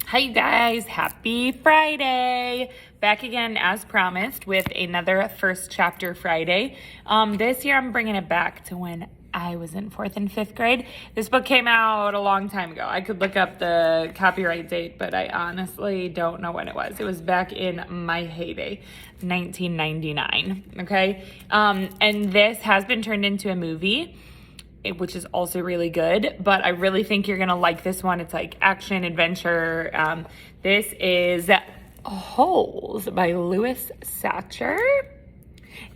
Hi guys, happy Friday. Back again as promised with another first chapter Friday. This year I'm bringing it back to when I was in 4th and 5th grade. This book came out a long time ago. I could look up the copyright date, but I honestly don't know when it was. It was back in my heyday, 1999, okay? And this has been turned into a movie, which is also really good, but I really think you're gonna like this one. It's like action, adventure. This is Holes by Louis Sachar.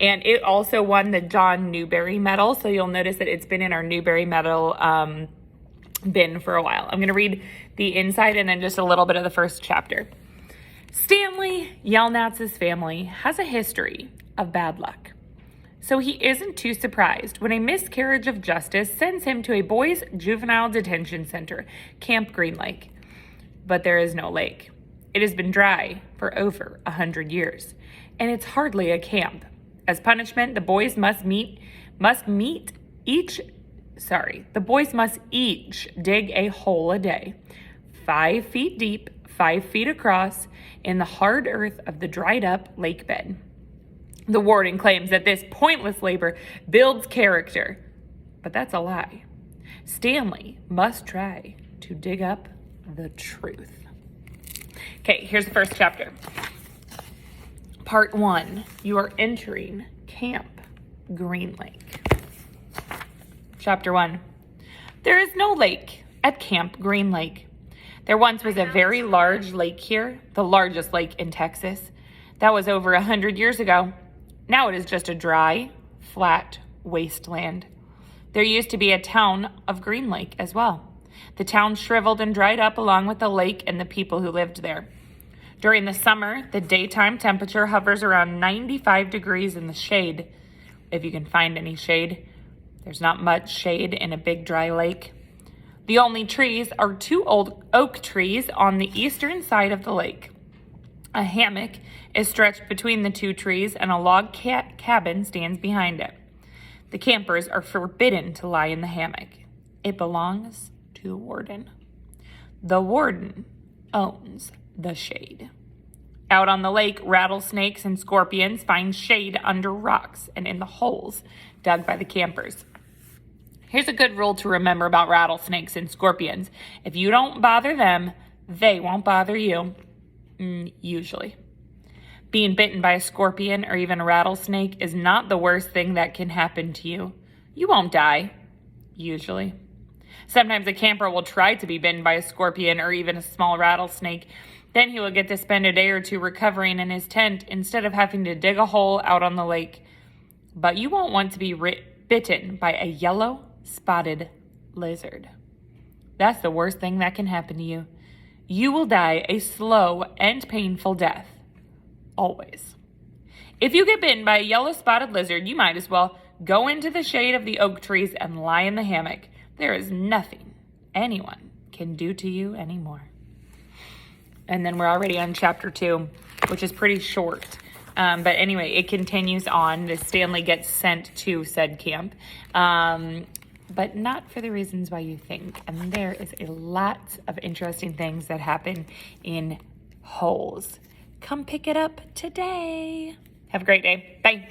And it also won the John Newbery Medal. So you'll notice that it's been in our Newbery Medal bin for a while. I'm gonna read the inside and then just a little bit of the first chapter. Stanley Yelnatz's family has a history of bad luck. So he isn't too surprised when a miscarriage of justice sends him to a boys' juvenile detention center, Camp Green Lake. But there is no lake. It has been dry for over 100 years, and it's hardly a camp. As punishment, the boys must each dig a hole a day, 5 feet deep, 5 feet across, in the hard earth of the dried up lake bed. The warden claims that this pointless labor builds character, but that's a lie. Stanley must try to dig up the truth. Okay, here's the first chapter. Part 1, you are entering Camp Green Lake. Chapter 1, there is no lake at Camp Green Lake. There once was a very large lake here, the largest lake in Texas. That was over 100 years ago. Now it is just a dry, flat wasteland. There used to be a town of Green Lake as well. The town shriveled and dried up along with the lake and the people who lived there. During the summer, the daytime temperature hovers around 95 degrees in the shade, if you can find any shade. There's not much shade in a big dry lake. The only trees are 2 old oak trees on the eastern side of the lake. A hammock is stretched between the 2 trees and a log cabin stands behind it. The campers are forbidden to lie in the hammock. It belongs to the warden. The warden owns the shade. Out on the lake, rattlesnakes and scorpions find shade under rocks and in the holes dug by the campers. Here's a good rule to remember about rattlesnakes and scorpions. If you don't bother them, they won't bother you. Usually. Being bitten by a scorpion or even a rattlesnake is not the worst thing that can happen to you. You won't die, usually. Sometimes a camper will try to be bitten by a scorpion or even a small rattlesnake. Then he will get to spend a day or 2 recovering in his tent instead of having to dig a hole out on the lake. But you won't want to be bitten by a yellow spotted lizard. That's the worst thing that can happen to you. You will die a slow and painful death. Always. If you get bitten by a yellow spotted lizard, you might as well go into the shade of the oak trees and lie in the hammock. There is nothing anyone can do to you anymore. And then we're already on chapter 2, which is pretty short. But anyway, it continues on. The Stanley gets sent to said camp. But not for the reasons why you think. And there is a lot of interesting things that happen in Holes. Come pick it up today. Have a great day. Bye.